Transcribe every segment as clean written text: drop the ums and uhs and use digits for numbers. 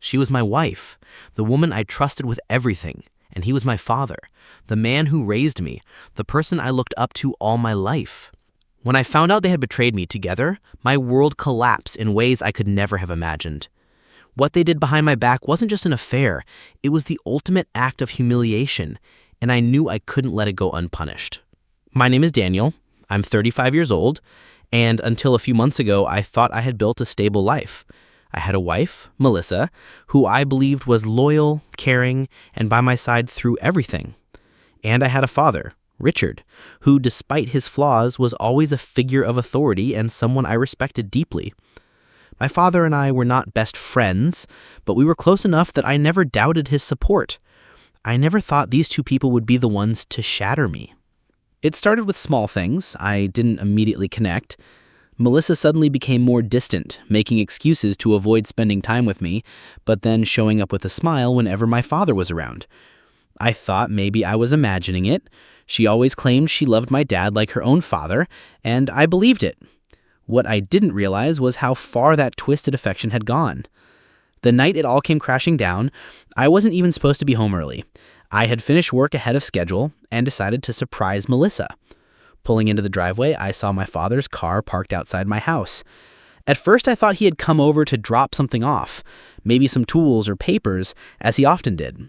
She was my wife, the woman I trusted with everything, and he was my father, the man who raised me, the person I looked up to all my life. When I found out they had betrayed me together, my world collapsed in ways I could never have imagined. What they did behind my back wasn't just an affair, it was the ultimate act of humiliation, and I knew I couldn't let it go unpunished. My name is Daniel, I'm 35 years old, and until a few months ago, I thought I had built a stable life. I had a wife, Melissa, who I believed was loyal, caring, and by my side through everything. And I had a father, Richard, who, despite his flaws, was always a figure of authority and someone I respected deeply. My father and I were not best friends, but we were close enough that I never doubted his support. I never thought these two people would be the ones to shatter me. It started with small things I didn't immediately connect. Melissa suddenly became more distant, making excuses to avoid spending time with me, but then showing up with a smile whenever my father was around. I thought maybe I was imagining it. She always claimed she loved my dad like her own father, and I believed it. What I didn't realize was how far that twisted affection had gone. The night it all came crashing down, I wasn't even supposed to be home early. I had finished work ahead of schedule and decided to surprise Melissa. Pulling into the driveway, I saw my father's car parked outside my house. At first, I thought he had come over to drop something off, maybe some tools or papers, as he often did.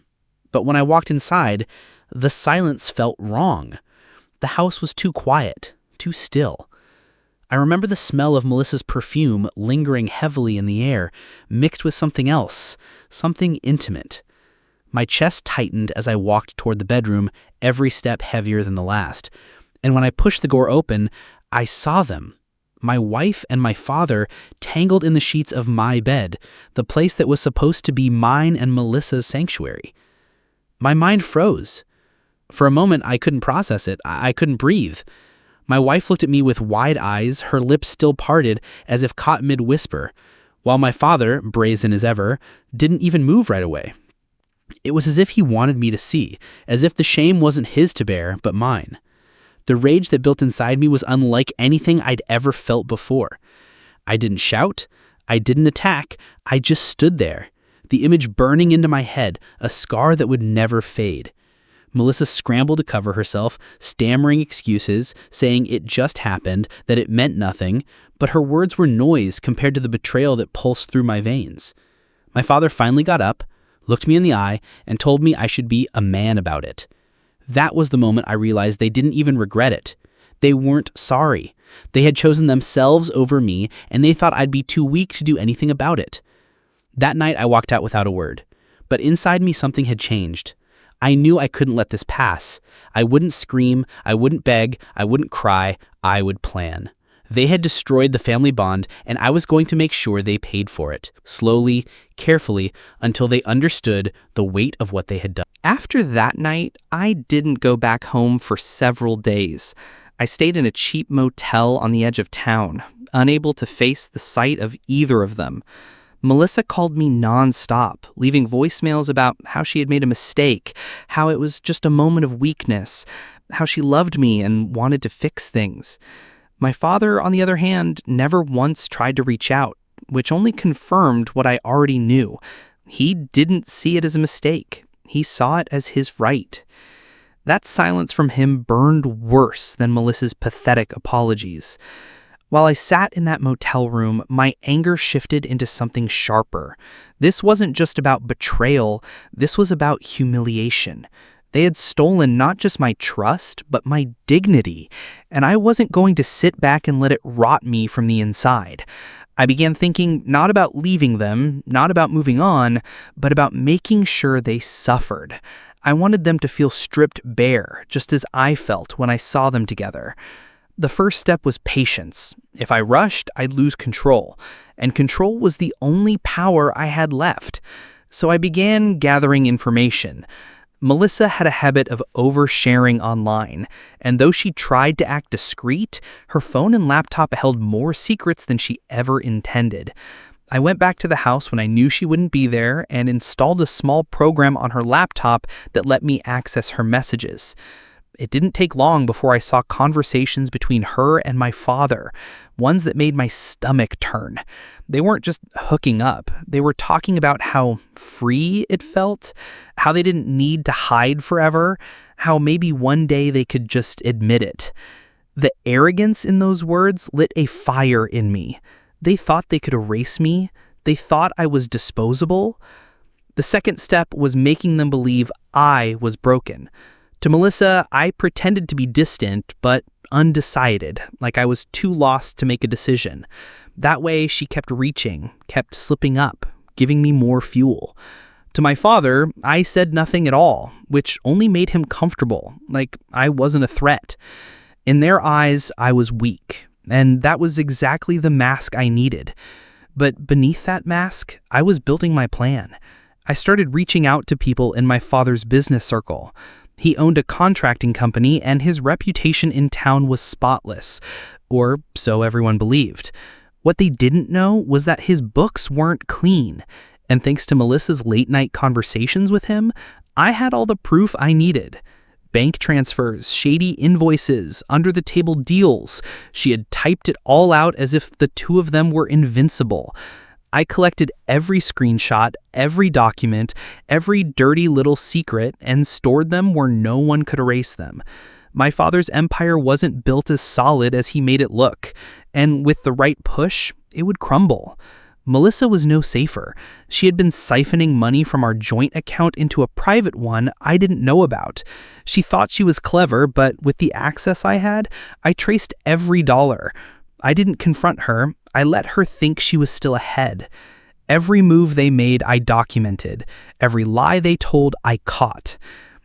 But when I walked inside, the silence felt wrong. The house was too quiet, too still. I remember the smell of Melissa's perfume lingering heavily in the air, mixed with something else, something intimate. My chest tightened as I walked toward the bedroom, every step heavier than the last. And when I pushed the door open, I saw them. My wife and my father tangled in the sheets of my bed, the place that was supposed to be mine and Melissa's sanctuary. My mind froze. For a moment, I couldn't process it. I couldn't breathe. My wife looked at me with wide eyes, her lips still parted as if caught mid-whisper, while my father, brazen as ever, didn't even move right away. It was as if he wanted me to see, as if the shame wasn't his to bear, but mine. The rage that built inside me was unlike anything I'd ever felt before. I didn't shout. I didn't attack. I just stood there, the image burning into my head, a scar that would never fade. Melissa scrambled to cover herself, stammering excuses, saying it just happened, that it meant nothing, but her words were noise compared to the betrayal that pulsed through my veins. My father finally got up, looked me in the eye, and told me I should be a man about it. That was the moment I realized they didn't even regret it. They weren't sorry. They had chosen themselves over me, and they thought I'd be too weak to do anything about it. That night I walked out without a word, but inside me something had changed. I knew I couldn't let this pass. I wouldn't scream, I wouldn't beg, I wouldn't cry, I would plan. They had destroyed the family bond, and I was going to make sure they paid for it, slowly, carefully, until they understood the weight of what they had done. After that night, I didn't go back home for several days. I stayed in a cheap motel on the edge of town, unable to face the sight of either of them. Melissa called me nonstop, leaving voicemails about how she had made a mistake, how it was just a moment of weakness, how she loved me and wanted to fix things. My father, on the other hand, never once tried to reach out, which only confirmed what I already knew. He didn't see it as a mistake. He saw it as his right. That silence from him burned worse than Melissa's pathetic apologies. While I sat in that motel room, my anger shifted into something sharper. This wasn't just about betrayal, this was about humiliation. They had stolen not just my trust, but my dignity, and I wasn't going to sit back and let it rot me from the inside. I began thinking not about leaving them, not about moving on, but about making sure they suffered. I wanted them to feel stripped bare, just as I felt when I saw them together. The first step was patience. If I rushed, I'd lose control, and control was the only power I had left. So I began gathering information. Melissa had a habit of oversharing online, and though she tried to act discreet, her phone and laptop held more secrets than she ever intended. I went back to the house when I knew she wouldn't be there and installed a small program on her laptop that let me access her messages. It didn't take long before I saw conversations between her and my father, ones that made my stomach turn. They weren't just hooking up. They were talking about how free it felt, how they didn't need to hide forever, how maybe one day they could just admit it. The arrogance in those words lit a fire in me. They thought they could erase me. They thought I was disposable. The second step was making them believe I was broken. To Melissa, I pretended to be distant, but undecided, like I was too lost to make a decision. That way, she kept reaching, kept slipping up, giving me more fuel. To my father, I said nothing at all, which only made him comfortable, like I wasn't a threat. In their eyes, I was weak, and that was exactly the mask I needed. But beneath that mask, I was building my plan. I started reaching out to people in my father's business circle. He owned a contracting company, and his reputation in town was spotless, or so everyone believed. What they didn't know was that his books weren't clean, and thanks to Melissa's late-night conversations with him, I had all the proof I needed. Bank transfers, shady invoices, under-the-table deals. She had typed it all out as if the two of them were invincible. I collected every screenshot, every document, every dirty little secret, and stored them where no one could erase them. My father's empire wasn't built as solid as he made it look, and with the right push, it would crumble. Melissa was no safer. She had been siphoning money from our joint account into a private one I didn't know about. She thought she was clever, but with the access I had, I traced every dollar. I didn't confront her. I let her think she was still ahead. Every move they made, I documented. Every lie they told, I caught.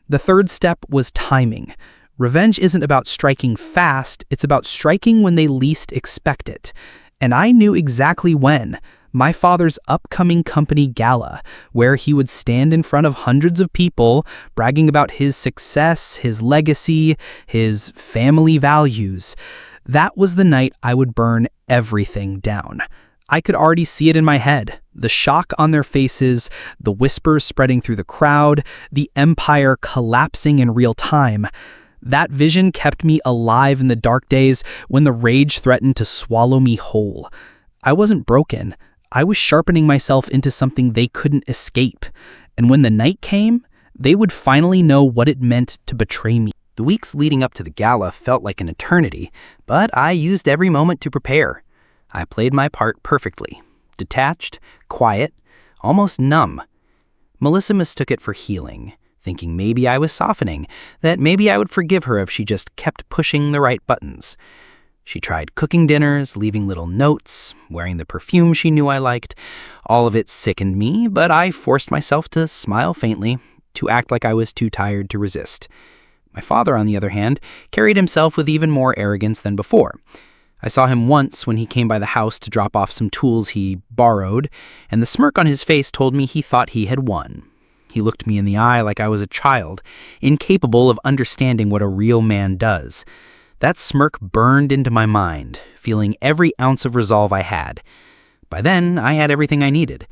The third step was timing. Revenge isn't about striking fast, it's about striking when they least expect it. And I knew exactly when. My father's upcoming company gala, where he would stand in front of hundreds of people, bragging about his success, his legacy, his family values. That was the night I would burn everything down. I could already see it in my head. The shock on their faces, the whispers spreading through the crowd, the empire collapsing in real time. That vision kept me alive in the dark days when the rage threatened to swallow me whole. I wasn't broken. I was sharpening myself into something they couldn't escape. And when the night came, they would finally know what it meant to betray me. The weeks leading up to the gala felt like an eternity, but I used every moment to prepare. I played my part perfectly. Detached, quiet, almost numb. Melissa mistook it for healing, thinking maybe I was softening, that maybe I would forgive her if she just kept pushing the right buttons. She tried cooking dinners, leaving little notes, wearing the perfume she knew I liked. All of it sickened me, but I forced myself to smile faintly, to act like I was too tired to resist. My father, on the other hand, carried himself with even more arrogance than before. I saw him once when he came by the house to drop off some tools he borrowed, and the smirk on his face told me he thought he had won. He looked me in the eye like I was a child, incapable of understanding what a real man does. That smirk burned into my mind, feeling every ounce of resolve I had. By then, I had everything I needed.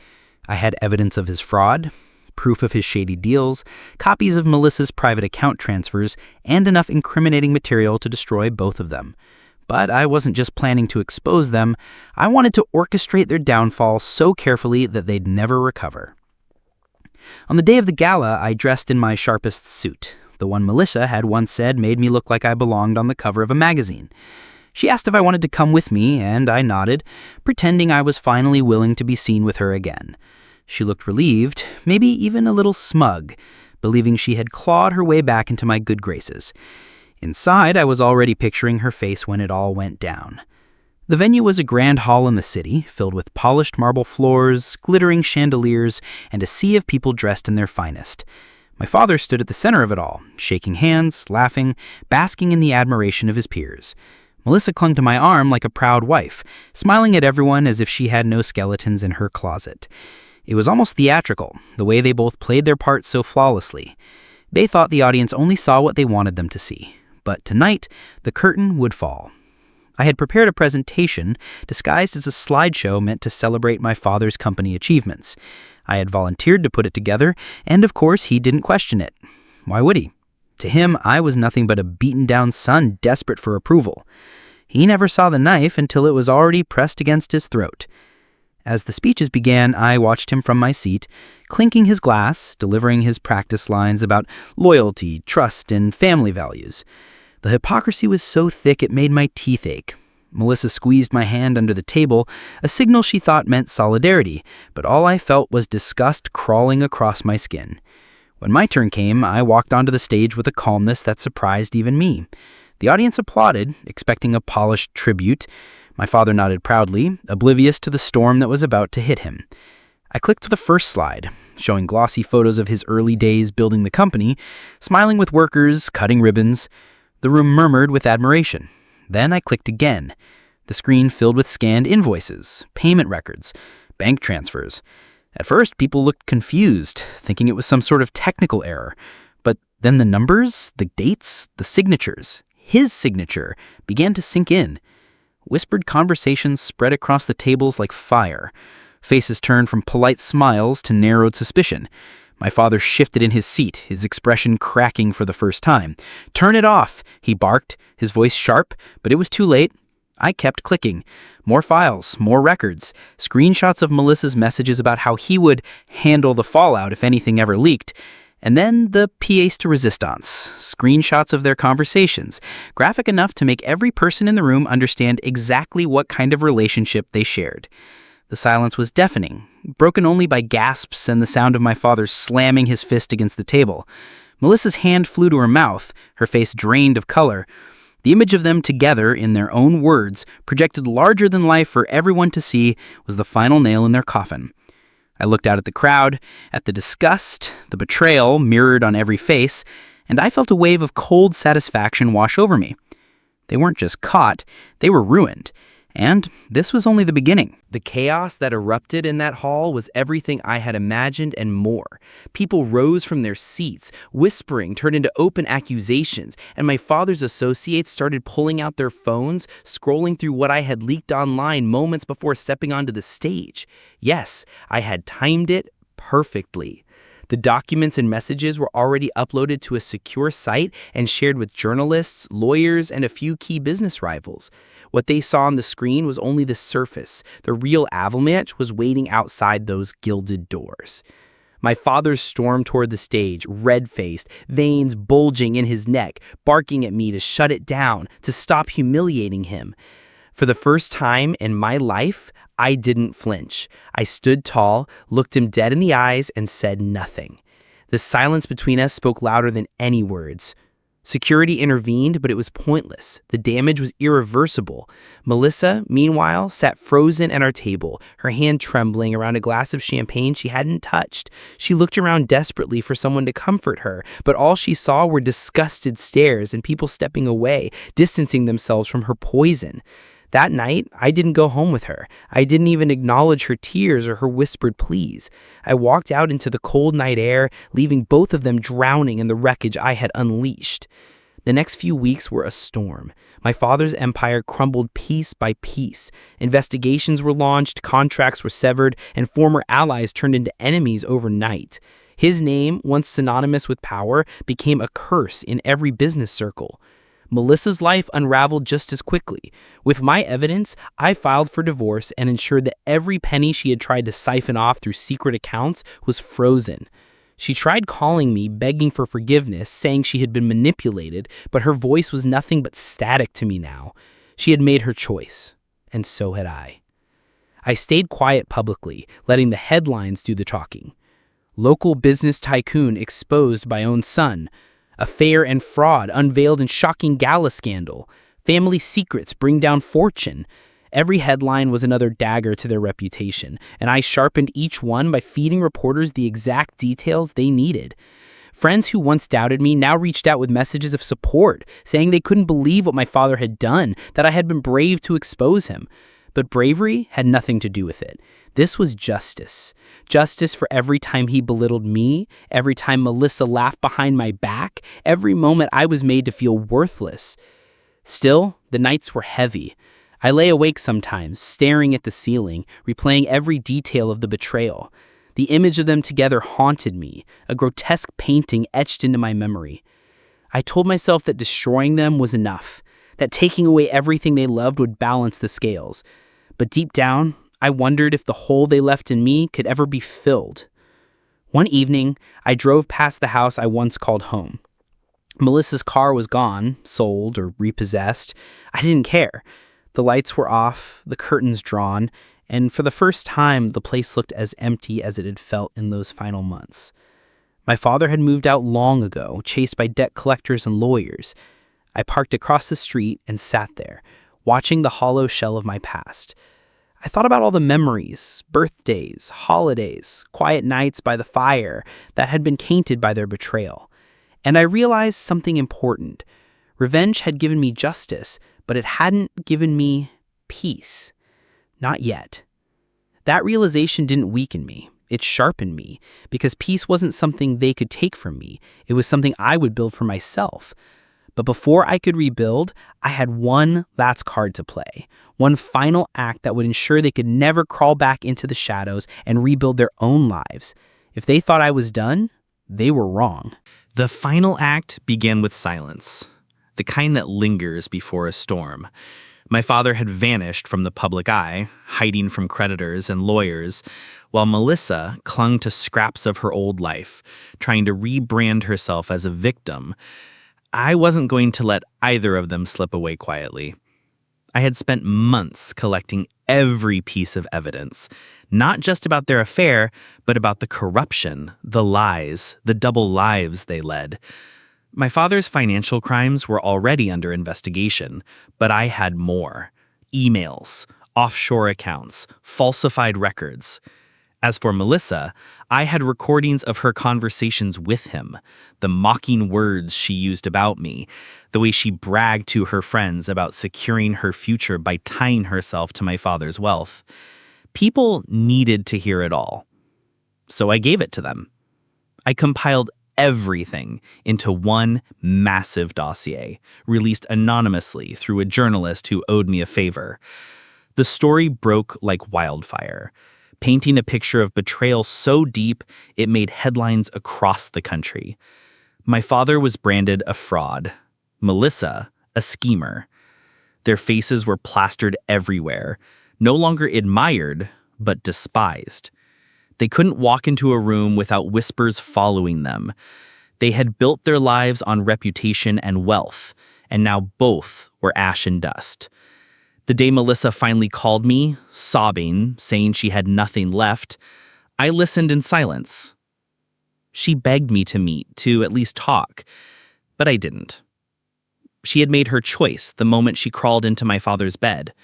I had evidence of his fraud, proof of his shady deals, copies of Melissa's private account transfers, and enough incriminating material to destroy both of them. But I wasn't just planning to expose them. I wanted to orchestrate their downfall so carefully that they'd never recover. On the day of the gala, I dressed in my sharpest suit, the one Melissa had once said made me look like I belonged on the cover of a magazine. She asked if I wanted to come with me, and I nodded, pretending I was finally willing to be seen with her again. She looked relieved, maybe even a little smug, believing she had clawed her way back into my good graces. Inside, I was already picturing her face when it all went down. The venue was a grand hall in the city, filled with polished marble floors, glittering chandeliers, and a sea of people dressed in their finest. My father stood at the center of it all, shaking hands, laughing, basking in the admiration of his peers. Melissa clung to my arm like a proud wife, smiling at everyone as if she had no skeletons in her closet. It was almost theatrical, the way they both played their parts so flawlessly. They thought the audience only saw what they wanted them to see. But tonight, the curtain would fall. I had prepared a presentation disguised as a slideshow meant to celebrate my father's company achievements. I had volunteered to put it together, and of course he didn't question it. Why would he? To him, I was nothing but a beaten-down son desperate for approval. He never saw the knife until it was already pressed against his throat. As the speeches began, I watched him from my seat, clinking his glass, delivering his practice lines about loyalty, trust, and family values. The hypocrisy was so thick it made my teeth ache. Melissa squeezed my hand under the table, a signal she thought meant solidarity, but all I felt was disgust crawling across my skin. When my turn came, I walked onto the stage with a calmness that surprised even me. The audience applauded, expecting a polished tribute. My father nodded proudly, oblivious to the storm that was about to hit him. I clicked to the first slide, showing glossy photos of his early days building the company, smiling with workers, cutting ribbons. The room murmured with admiration. Then I clicked again. The screen filled with scanned invoices, payment records, bank transfers. At first, people looked confused, thinking it was some sort of technical error. But then the numbers, the dates, the signatures, his signature, began to sink in. Whispered conversations spread across the tables like fire. Faces turned from polite smiles to narrowed suspicion. My father shifted in his seat, his expression cracking for the first time. "Turn it off," he barked, his voice sharp, but it was too late. I kept clicking. More files, more records, screenshots of Melissa's messages about how he would handle the fallout if anything ever leaked. And then the pièce de résistance, screenshots of their conversations, graphic enough to make every person in the room understand exactly what kind of relationship they shared. The silence was deafening, broken only by gasps and the sound of my father slamming his fist against the table. Melissa's hand flew to her mouth, her face drained of color. The image of them together, in their own words, projected larger than life for everyone to see, was the final nail in their coffin. I looked out at the crowd, at the disgust, the betrayal mirrored on every face, and I felt a wave of cold satisfaction wash over me. They weren't just caught, they were ruined. And this was only the beginning. The chaos that erupted in that hall was everything I had imagined and more. People rose from their seats, whispering turned into open accusations, and my father's associates started pulling out their phones, scrolling through what I had leaked online moments before stepping onto the stage. Yes, I had timed it perfectly. The documents and messages were already uploaded to a secure site and shared with journalists, lawyers, and a few key business rivals. What they saw on the screen was only the surface. The real avalanche was waiting outside those gilded doors. My father stormed toward the stage, red-faced, veins bulging in his neck, barking at me to shut it down, to stop humiliating him. For the first time in my life, I didn't flinch. I stood tall, looked him dead in the eyes, and said nothing. The silence between us spoke louder than any words. Security intervened, but it was pointless. The damage was irreversible. Melissa, meanwhile, sat frozen at our table, her hand trembling around a glass of champagne she hadn't touched. She looked around desperately for someone to comfort her, but all she saw were disgusted stares and people stepping away, distancing themselves from her poison. That night, I didn't go home with her. I didn't even acknowledge her tears or her whispered pleas. I walked out into the cold night air, leaving both of them drowning in the wreckage I had unleashed. The next few weeks were a storm. My father's empire crumbled piece by piece. Investigations were launched, contracts were severed, and former allies turned into enemies overnight. His name, once synonymous with power, became a curse in every business circle. Melissa's life unraveled just as quickly. With my evidence, I filed for divorce and ensured that every penny she had tried to siphon off through secret accounts was frozen. She tried calling me, begging for forgiveness, saying she had been manipulated, but her voice was nothing but static to me now. She had made her choice, and so had I. I stayed quiet publicly, letting the headlines do the talking. Local business tycoon exposed by own son. Affair and fraud unveiled in shocking gala scandal. Family secrets bring down fortune. Every headline was another dagger to their reputation, and I sharpened each one by feeding reporters the exact details they needed. Friends who once doubted me now reached out with messages of support, saying they couldn't believe what my father had done, that I had been brave to expose him. But bravery had nothing to do with it. This was justice. Justice for every time he belittled me, every time Melissa laughed behind my back, every moment I was made to feel worthless. Still, the nights were heavy. I lay awake sometimes, staring at the ceiling, replaying every detail of the betrayal. The image of them together haunted me, a grotesque painting etched into my memory. I told myself that destroying them was enough, that taking away everything they loved would balance the scales. But deep down, I wondered if the hole they left in me could ever be filled. One evening, I drove past the house I once called home. Melissa's car was gone, sold, or repossessed. I didn't care. The lights were off, the curtains drawn, and for the first time, the place looked as empty as it had felt in those final months. My father had moved out long ago, chased by debt collectors and lawyers. I parked across the street and sat there, watching the hollow shell of my past. I thought about all the memories, birthdays, holidays, quiet nights by the fire that had been tainted by their betrayal. And I realized something important. Revenge had given me justice, but it hadn't given me peace. Not yet. That realization didn't weaken me. It sharpened me, because peace wasn't something they could take from me. It was something I would build for myself. But before I could rebuild, I had one last card to play, one final act that would ensure they could never crawl back into the shadows and rebuild their own lives. If they thought I was done, they were wrong. The final act began with silence, the kind that lingers before a storm. My father had vanished from the public eye, hiding from creditors and lawyers, while Melissa clung to scraps of her old life, trying to rebrand herself as a victim. I wasn't going to let either of them slip away quietly. I had spent months collecting every piece of evidence, not just about their affair, but about the corruption, the lies, the double lives they led. My father's financial crimes were already under investigation, but I had more. Emails, offshore accounts, falsified records. As for Melissa, I had recordings of her conversations with him, the mocking words she used about me, the way she bragged to her friends about securing her future by tying herself to my father's wealth. People needed to hear it all. So I gave it to them. I compiled everything into one massive dossier, released anonymously through a journalist who owed me a favor. The story broke like wildfire, painting a picture of betrayal so deep it made headlines across the country. My father was branded a fraud, Melissa a schemer. Their faces were plastered everywhere, no longer admired, but despised. They couldn't walk into a room without whispers following them. They had built their lives on reputation and wealth, and now both were ash and dust. The day Melissa finally called me, sobbing, saying she had nothing left, I listened in silence. She begged me to meet, to at least talk, but I didn't. She had made her choice the moment she crawled into my father's bed.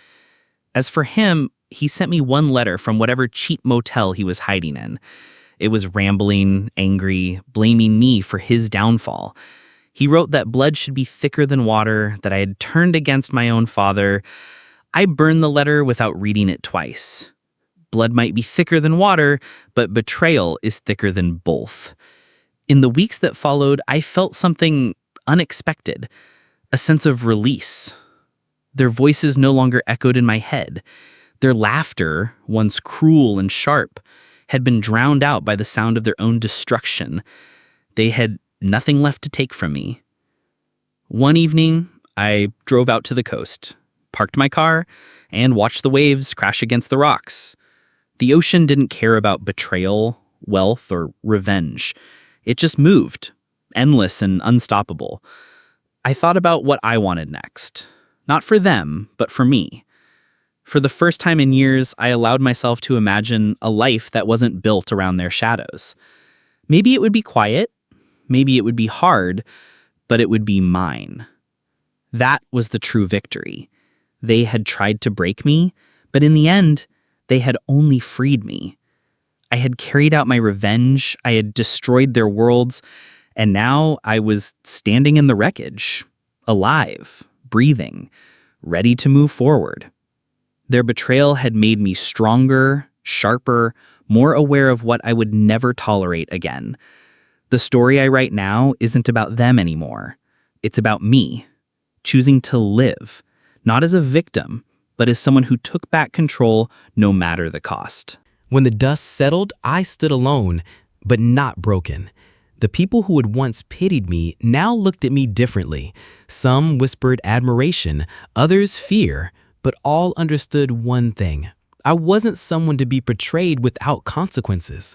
As for him, he sent me one letter from whatever cheap motel he was hiding in. It was rambling, angry, blaming me for his downfall. He wrote that blood should be thicker than water, that I had turned against my own father. I burned the letter without reading it twice. Blood might be thicker than water, but betrayal is thicker than both. In the weeks that followed, I felt something unexpected, a sense of release. Their voices no longer echoed in my head. Their laughter, once cruel and sharp, had been drowned out by the sound of their own destruction. They had nothing left to take from me. One evening, I drove out to the coast, parked my car, and watched the waves crash against the rocks. The ocean didn't care about betrayal, wealth, or revenge. It just moved, endless and unstoppable. I thought about what I wanted next. Not for them, but for me. For the first time in years, I allowed myself to imagine a life that wasn't built around their shadows. Maybe it would be quiet, maybe it would be hard, but it would be mine. That was the true victory. They had tried to break me, but in the end, they had only freed me. I had carried out my revenge, I had destroyed their worlds, and now I was standing in the wreckage, alive, breathing, ready to move forward. Their betrayal had made me stronger, sharper, more aware of what I would never tolerate again. The story I write now isn't about them anymore. It's about me, choosing to live, not as a victim, but as someone who took back control no matter the cost. When the dust settled, I stood alone, but not broken. The people who had once pitied me now looked at me differently. Some whispered admiration, others fear, but all understood one thing. I wasn't someone to be portrayed without consequences.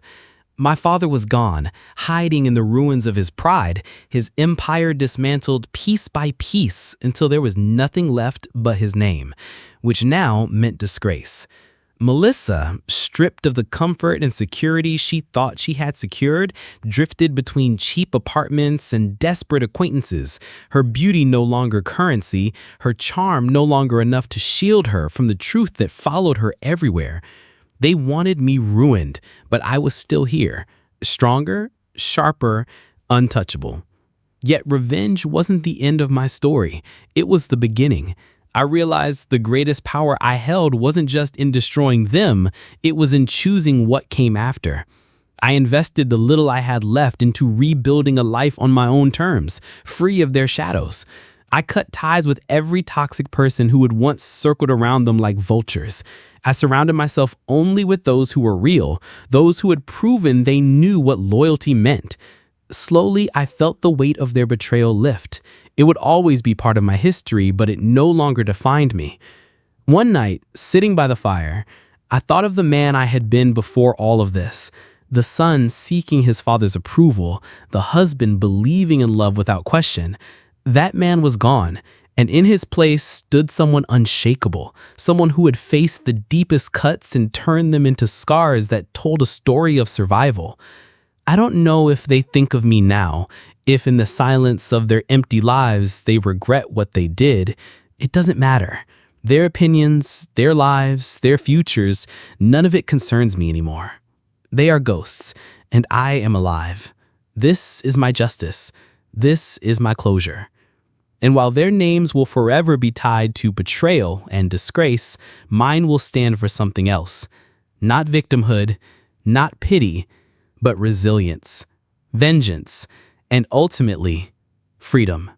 My father was gone, hiding in the ruins of his pride, his empire dismantled piece by piece until there was nothing left but his name, which now meant disgrace. Melissa, stripped of the comfort and security she thought she had secured, drifted between cheap apartments and desperate acquaintances, her beauty no longer currency, her charm no longer enough to shield her from the truth that followed her everywhere. They wanted me ruined, but I was still here, stronger, sharper, untouchable. Yet revenge wasn't the end of my story. It was the beginning. I realized the greatest power I held wasn't just in destroying them, it was in choosing what came after. I invested the little I had left into rebuilding a life on my own terms, free of their shadows. I cut ties with every toxic person who had once circled around them like vultures. I surrounded myself only with those who were real, those who had proven they knew what loyalty meant. Slowly, I felt the weight of their betrayal lift. It would always be part of my history, but it no longer defined me. One night, sitting by the fire, I thought of the man I had been before all of this. The son seeking his father's approval, the husband believing in love without question. That man was gone, and in his place stood someone unshakable, someone who had faced the deepest cuts and turned them into scars that told a story of survival. I don't know if they think of me now, if in the silence of their empty lives they regret what they did. It doesn't matter. Their opinions, their lives, their futures, none of it concerns me anymore. They are ghosts, and I am alive. This is my justice. This is my closure. And while their names will forever be tied to betrayal and disgrace, mine will stand for something else. Not victimhood, not pity, but resilience, vengeance, and ultimately, freedom.